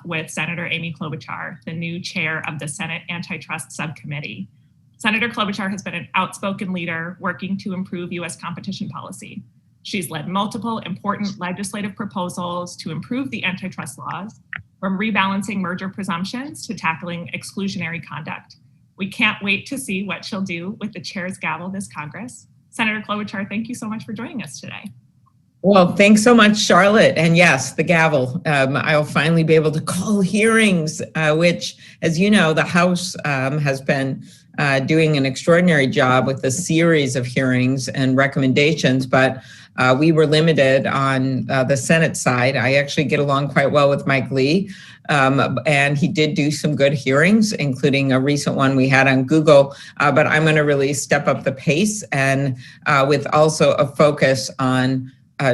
with Senator Amy Klobuchar, the new chair of the Senate Antitrust Subcommittee. Senator Klobuchar has been an outspoken leader working to improve U.S. competition policy. She's led multiple important legislative proposals to improve the antitrust laws, from rebalancing merger presumptions to tackling exclusionary conduct. We can't wait to see what she'll do with the chair's gavel this Congress. Senator Klobuchar, thank you so much for joining us today. Well, thanks so much, Charlotte. And yes, the gavel. I'll finally be able to call hearings, which, as you know, the House has been doing an extraordinary job with a series of hearings and recommendations, but we were limited on the Senate side. I actually get along quite well with Mike Lee, and he did do some good hearings, including a recent one we had on Google, but I'm going to really step up the pace and with also a focus on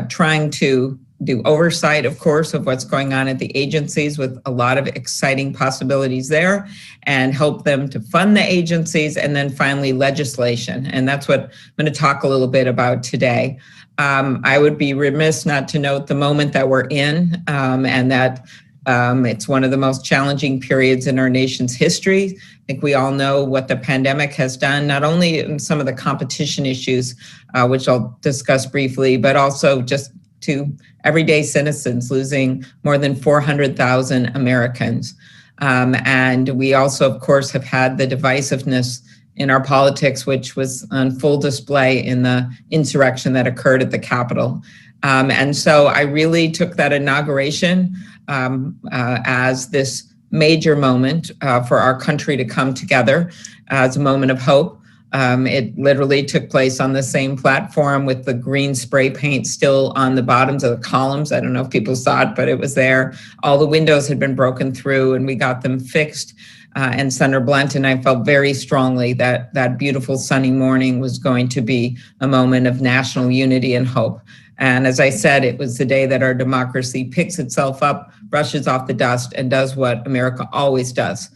trying to do oversight, of course, of what's going on at the agencies with a lot of exciting possibilities there, and help them to fund the agencies, and then finally legislation. And that's what I'm going to talk a little bit about today. I would be remiss not to note the moment that we're in, and that it's one of the most challenging periods in our nation's history. I think we all know what the pandemic has done, not only in some of the competition issues, which I'll discuss briefly, but also just to everyday citizens, losing more than 400,000 Americans. And we also, of course, have had the divisiveness in our politics, which was on full display in the insurrection that occurred at the Capitol. And so I really took that inauguration as this major moment for our country to come together as a moment of hope. It literally took place on the same platform with the green spray paint still on the bottoms of the columns. I don't know if people saw it, but it was there. All the windows had been broken through and we got them fixed. And Senator Blunt and I felt very strongly that that beautiful sunny morning was going to be a moment of national unity and hope. And as I said, it was the day that our democracy picks itself up, brushes off the dust, and does what America always does,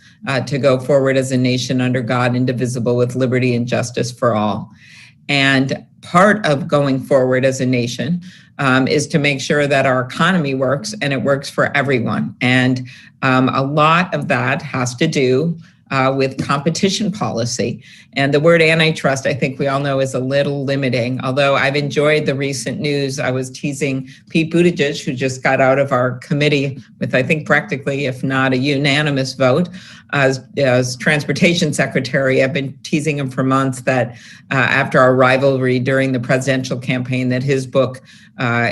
to go forward as a nation under God, indivisible, with liberty and justice for all. And part of going forward as a nation is to make sure that our economy works and it works for everyone. And a lot of that has to do with competition policy. And the word antitrust, I think we all know, is a little limiting. Although I've enjoyed the recent news, I was teasing Pete Buttigieg, who just got out of our committee with, I think, practically, if not a unanimous vote, as transportation secretary. I've been teasing him for months that after our rivalry during the presidential campaign, that his book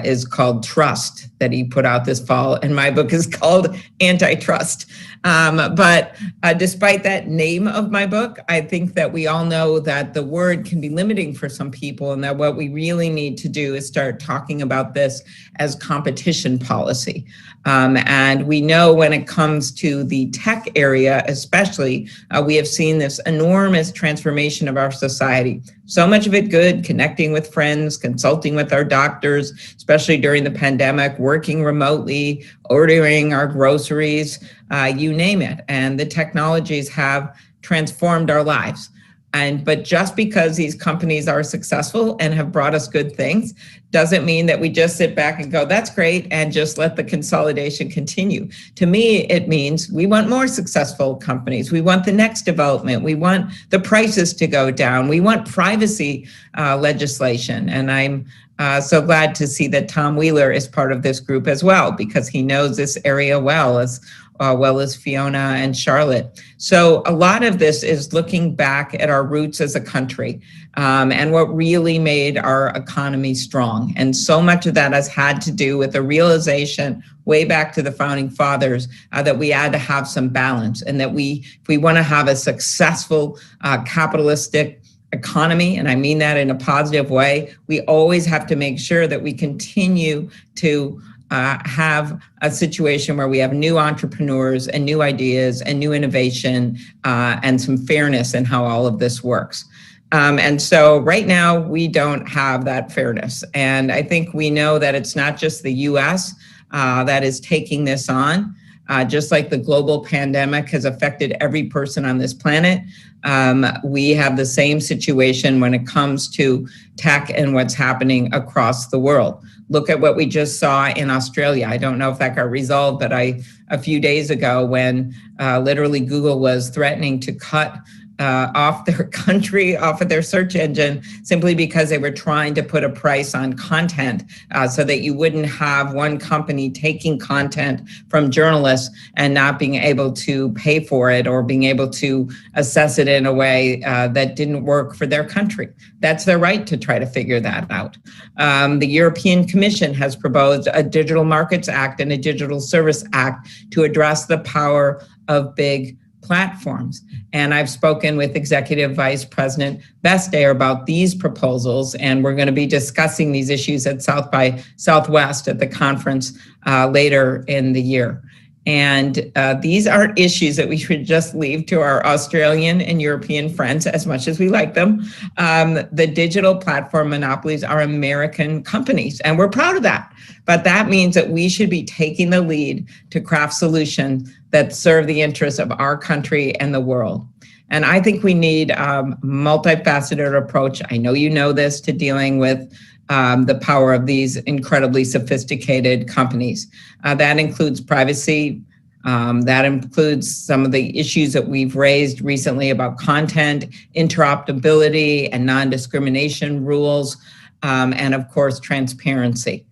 is called Trust, that he put out this fall, and my book is called Antitrust. But despite that name of my book, I think that we all know that the word can be limiting for some people, and that what we really need to do is start talking about this as competition policy. And we know when it comes to the tech area, especially, we have seen this enormous transformation of our society. So much of it good, connecting with friends, consulting with our doctors, especially during the pandemic, working remotely, ordering our groceries, you name it. And the technologies have transformed our lives. But just because these companies are successful and have brought us good things doesn't mean that we just sit back and go, that's great, and just let the consolidation continue. To me, it means we want more successful companies. We want the next development. We want the prices to go down. We want privacy legislation. And I'm so glad to see that Tom Wheeler is part of this group as well, because he knows this area well as Fiona and Charlotte. So a lot of this is looking back at our roots as a country and what really made our economy strong. And so much of that has had to do with the realization way back to the founding fathers that we had to have some balance, and that if we want to have a successful capitalistic economy, and I mean that in a positive way, we always have to make sure that we continue to have a situation where we have new entrepreneurs and new ideas and new innovation and some fairness in how all of this works. And so right now we don't have that fairness. And I think we know that it's not just the US that is taking this on. Just like the global pandemic has affected every person on this planet, we have the same situation when it comes to tech and what's happening across the world. Look at what we just saw in Australia. I don't know if that got resolved, but a few days ago when literally Google was threatening to cut off their country, off of their search engine, simply because they were trying to put a price on content so that you wouldn't have one company taking content from journalists and not being able to pay for it or being able to assess it in a way that didn't work for their country. That's their right to try to figure that out. The European Commission has proposed a Digital Markets Act and a Digital Service Act to address the power of big platforms. And I've spoken with Executive Vice President Bestair about these proposals, and we're going to be discussing these issues at South by Southwest at the conference later in the year. And these aren't issues that we should just leave to our Australian and European friends, as much as we like them. The digital platform monopolies are American companies, and we're proud of that. But that means that we should be taking the lead to craft solutions that serve the interests of our country and the world. And I think we need a multifaceted approach. I know you know this, to dealing with the power of these incredibly sophisticated companies. That includes privacy. That includes some of the issues that we've raised recently about content, interoperability, and non-discrimination rules, and of course, transparency.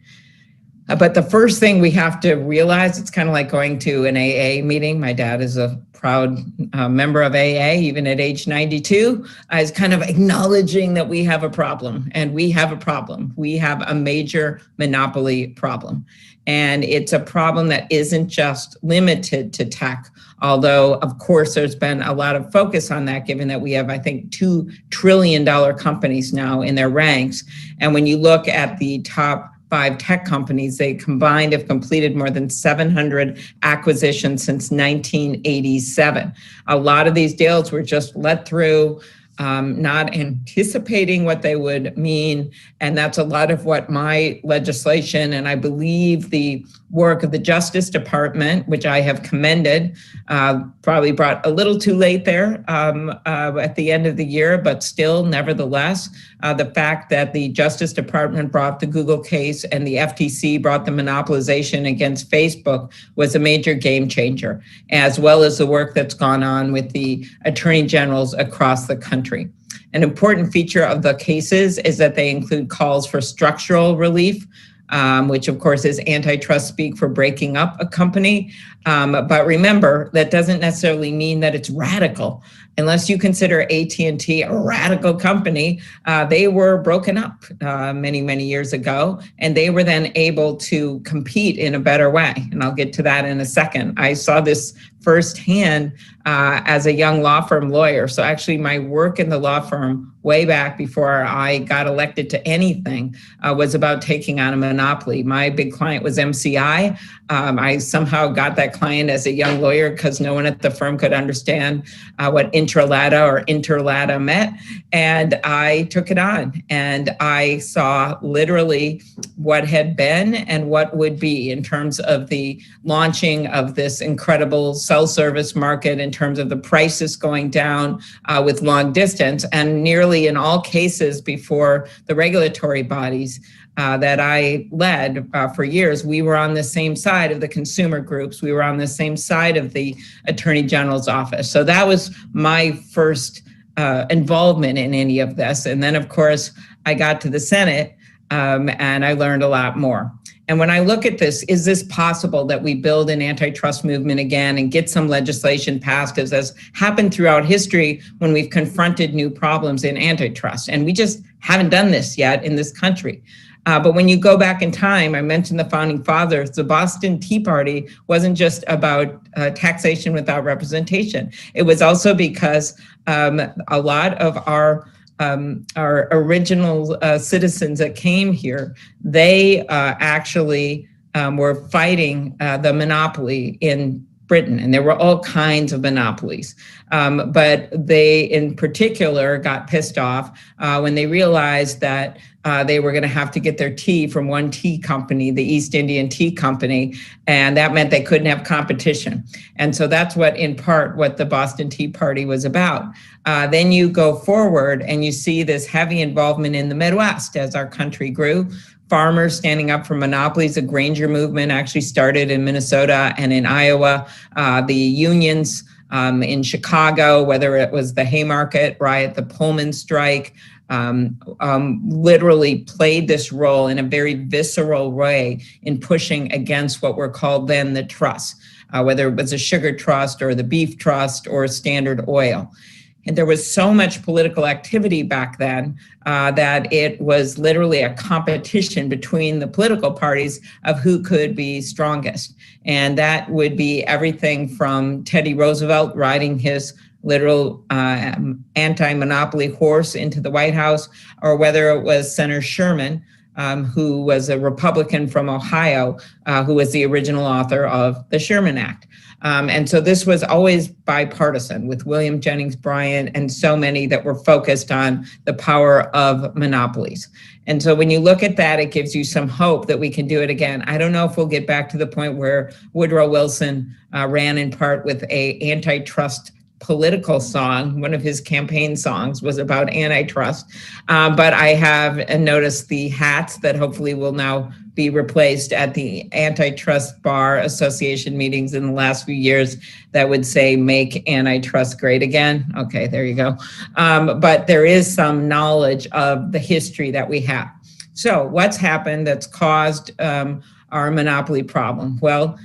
But the first thing we have to realize, it's kind of like going to an AA meeting. My dad is a proud member of AA, even at age 92, is kind of acknowledging that we have a problem, and we have a problem. We have a major monopoly problem. And it's a problem that isn't just limited to tech, although, of course, there's been a lot of focus on that, given that we have, I think, $2 trillion companies now in their ranks. And when you look at the top 5 tech companies, they combined have completed more than 700 acquisitions since 1987. A lot of these deals were just let through, not anticipating what they would mean. And that's a lot of what my legislation, and I believe the work of the Justice Department, which I have commended, probably brought a little too late there at the end of the year, but still, nevertheless, the fact that the Justice Department brought the Google case and the FTC brought the monopolization against Facebook was a major game changer, as well as the work that's gone on with the attorney generals across the country. An important feature of the cases is that they include calls for structural relief, which of course is antitrust speak for breaking up a company. But remember, that doesn't necessarily mean that it's radical. Unless you consider AT&T a radical company, they were broken up many, many years ago, and they were then able to compete in a better way. And I'll get to that in a second. I saw this firsthand as a young law firm lawyer. So actually my work in the law firm way back before I got elected to anything was about taking on a monopoly. My big client was MCI. I somehow got that client as a young lawyer because no one at the firm could understand what intralata or interlata meant. And I took it on, and I saw literally what had been and what would be in terms of the launching of this incredible cell service market, in terms of the prices going down with long distance, and nearly in all cases before the regulatory bodies that I led for years, we were on the same side of the consumer groups. We were on the same side of the Attorney General's office. So that was my first involvement in any of this. And then, of course, I got to the Senate and I learned a lot more. And when I look at this, is this possible that we build an antitrust movement again and get some legislation passed, as has happened throughout history when we've confronted new problems in antitrust? And we just haven't done this yet in this country. But when you go back in time, I mentioned the founding fathers, the Boston Tea Party wasn't just about taxation without representation. It was also because a lot of our original citizens that came here, they actually were fighting the monopoly in Britain, and there were all kinds of monopolies. But they, in particular, got pissed off when they realized that they were going to have to get their tea from one tea company, the East Indian Tea Company, and that meant they couldn't have competition. And so that's in part, what the Boston Tea Party was about. Then you go forward and you see this heavy involvement in the Midwest as our country grew. Farmers standing up for monopolies. The Granger Movement actually started in Minnesota and in Iowa. The unions in Chicago, whether it was the Haymarket riot, the Pullman strike, literally played this role in a very visceral way in pushing against what were called then the trusts, whether it was a sugar trust or the beef trust or Standard Oil. And there was so much political activity back then that it was literally a competition between the political parties of who could be strongest. And that would be everything from Teddy Roosevelt riding his literal anti-monopoly horse into the White House, or whether it was Senator Sherman, who was a Republican from Ohio, who was the original author of the Sherman Act. And so this was always bipartisan with William Jennings Bryan and so many that were focused on the power of monopolies. And so when you look at that, it gives you some hope that we can do it again. I don't know if we'll get back to the point where Woodrow Wilson ran in part with a antitrust political song. One of his campaign songs was about antitrust. But I have noticed the hats that hopefully will now be replaced at the Antitrust Bar Association meetings in the last few years that would say, "Make antitrust great again." Okay, there you go. But there is some knowledge of the history that we have. So what's happened that's caused our monopoly problem? Well,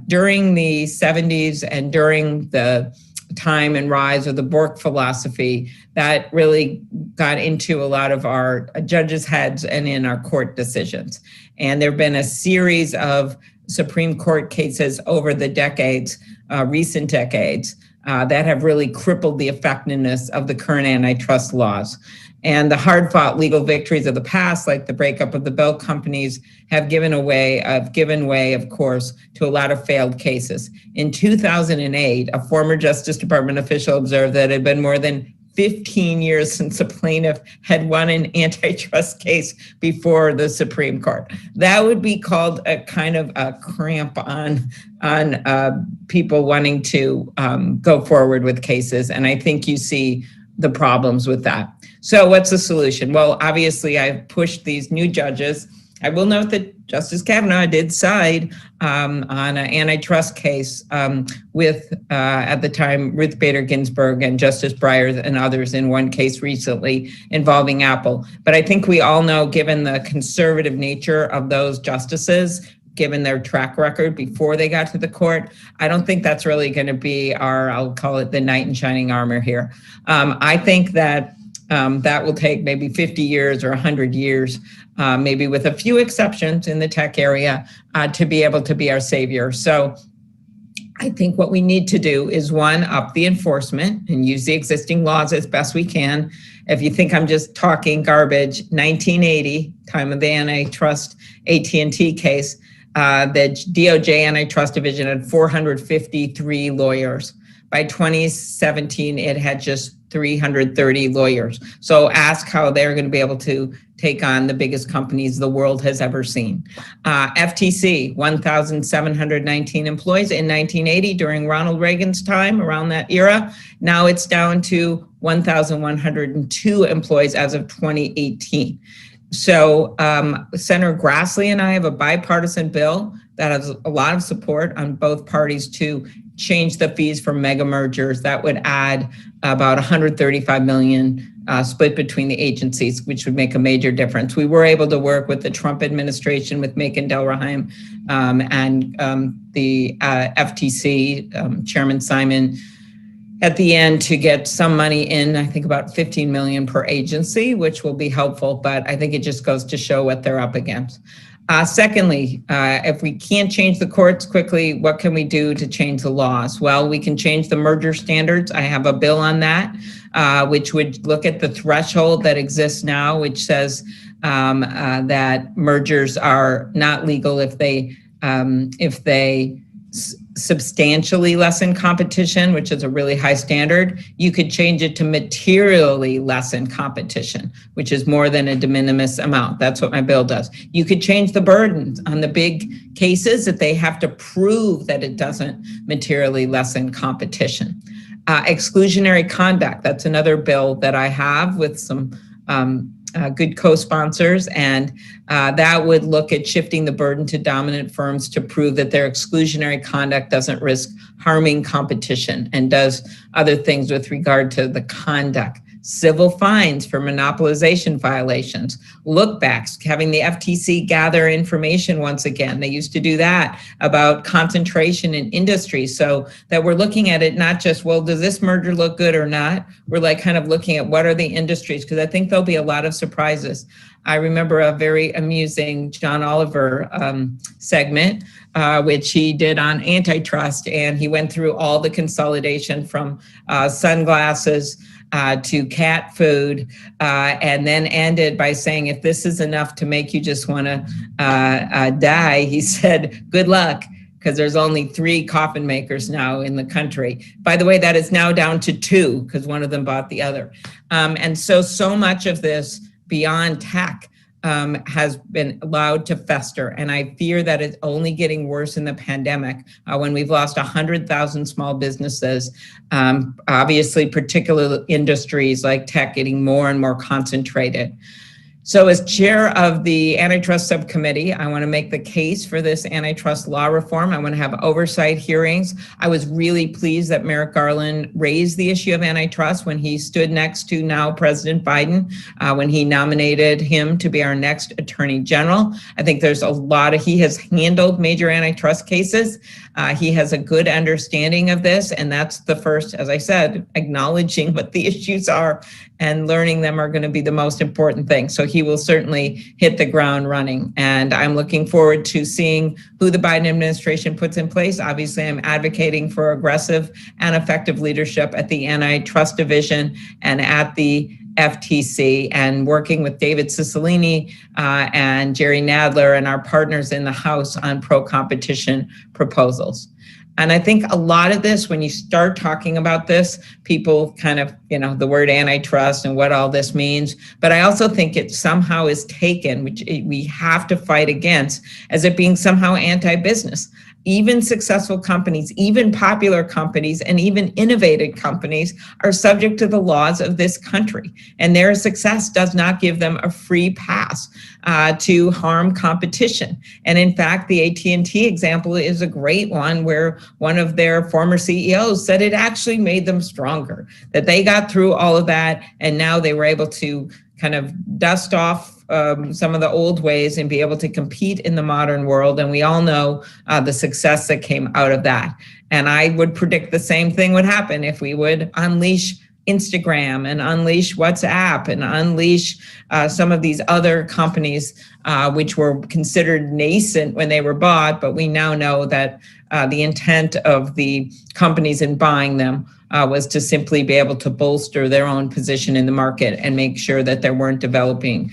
during the 70s and during the time and rise of the Bork philosophy, that really got into a lot of our judges' heads and in our court decisions. And there have been a series of Supreme Court cases over the decades, recent decades, that have really crippled the effectiveness of the current antitrust laws. And the hard-fought legal victories of the past, like the breakup of the Bell companies, have given way, of course, to a lot of failed cases. In 2008, a former Justice Department official observed that it had been more than 15 years since a plaintiff had won an antitrust case before the Supreme Court. That would be called a kind of a cramp on people wanting to go forward with cases. And I think you see the problems with that. So what's the solution? Well, obviously, I've pushed these new judges. I will note that Justice Kavanaugh did side on an antitrust case with, at the time, Ruth Bader Ginsburg and Justice Breyer and others in one case recently involving Apple. But I think we all know, given the conservative nature of those justices, given their track record before they got to the court, I don't think that's really going to be I'll call it the knight in shining armor here. I think that that will take maybe 50 years or 100 years, maybe with a few exceptions in the tech area, to be able to be our savior. So I think what we need to do is, one, up the enforcement and use the existing laws as best we can. If you think I'm just talking garbage, 1980, time of the antitrust AT&T case, the DOJ Antitrust Division had 453 lawyers. By 2017, it had just 330 lawyers. So ask how they're going to be able to take on the biggest companies the world has ever seen. FTC, 1,719 employees in 1980 during Ronald Reagan's time, around that era. Now it's down to 1,102 employees as of 2018. So Senator Grassley and I have a bipartisan bill that has a lot of support on both parties to change the fees for mega mergers. That would add about $135 million split between the agencies, which would make a major difference. We were able to work with the Trump administration, with Macon Delrahim and the FTC, Chairman Simon, at the end to get some money in, I think about $15 million per agency, which will be helpful, but I think it just goes to show what they're up against. Secondly, if we can't change the courts quickly, what can we do to change the laws? Well, we can change the merger standards. I have a bill on that, which would look at the threshold that exists now, which says that mergers are not legal if they substantially lessen competition, which is a really high standard. You could change it to materially lessen competition, which is more than a de minimis amount. That's what my bill does. You could change the burden on the big cases that they have to prove that it doesn't materially lessen competition. Exclusionary conduct, that's another bill that I have with some good co-sponsors, and that would look at shifting the burden to dominant firms to prove that their exclusionary conduct doesn't risk harming competition and does other things with regard to the conduct. Civil fines for monopolization violations, lookbacks, having the FTC gather information once again. They used to do that about concentration in industry, so that we're looking at it not just, well, does this merger look good or not? We're like kind of looking at what are the industries, because I think there'll be a lot of surprises. I remember a very amusing John Oliver segment, which he did on antitrust, and he went through all the consolidation from sunglasses to cat food, and then ended by saying, if this is enough to make you just want to die, he said, good luck, because there's only 3 coffin makers now in the country. By the way, that is now down to 2, because one of them bought the other. And so much of this beyond tech has been allowed to fester. And I fear that it's only getting worse in the pandemic when we've lost 100,000 small businesses, obviously particular industries like tech getting more and more concentrated. So as chair of the antitrust subcommittee, I want to make the case for this antitrust law reform. I want to have oversight hearings. I was really pleased that Merrick Garland raised the issue of antitrust when he stood next to now President Biden, when he nominated him to be our next attorney general. I think there's a lot of, he has handled major antitrust cases. He has a good understanding of this, and that's the first, as I said, acknowledging what the issues are and learning them are going to be the most important thing. So he will certainly hit the ground running. And I'm looking forward to seeing who the Biden administration puts in place. Obviously, I'm advocating for aggressive and effective leadership at the antitrust division and at the FTC, and working with David Cicilline and Jerry Nadler and our partners in the House on pro-competition proposals. And I think a lot of this, when you start talking about this, people kind of, the word antitrust and what all this means. But I also think it somehow is taken, which we have to fight against, as it being somehow anti-business. Even successful companies, even popular companies, and even innovative companies are subject to the laws of this country. And their success does not give them a free pass to harm competition. And in fact, the AT&T example is a great one, where one of their former CEOs said it actually made them stronger, that they got through all of that, and now they were able to kind of dust off some of the old ways and be able to compete in the modern world. And we all know the success that came out of that. And I would predict the same thing would happen if we would unleash Instagram and unleash WhatsApp and unleash some of these other companies which were considered nascent when they were bought, but we now know that the intent of the companies in buying them was to simply be able to bolster their own position in the market and make sure that there weren't developing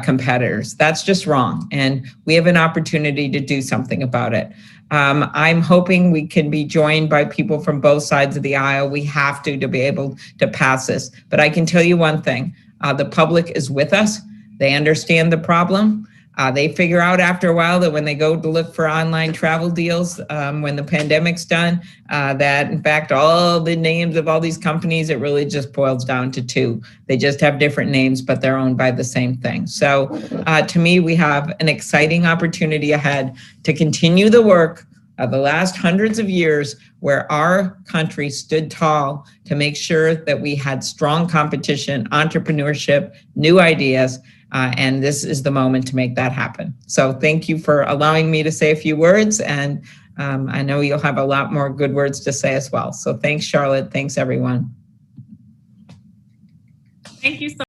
competitors. That's just wrong, and we have an opportunity to do something about it. I'm hoping we can be joined by people from both sides of the aisle. We have to be able to pass this. But I can tell you one thing, the public is with us. They understand the problem. They figure out after a while that when they go to look for online travel deals, when the pandemic's done, that in fact, all the names of all these companies, it really just boils down to 2. They just have different names, but they're owned by the same thing. So to me, we have an exciting opportunity ahead to continue the work of the last hundreds of years, where our country stood tall to make sure that we had strong competition, entrepreneurship, new ideas, and this is the moment to make that happen. So thank you for allowing me to say a few words, and I know you'll have a lot more good words to say as well. So thanks, Charlotte. Thanks, everyone. Thank you so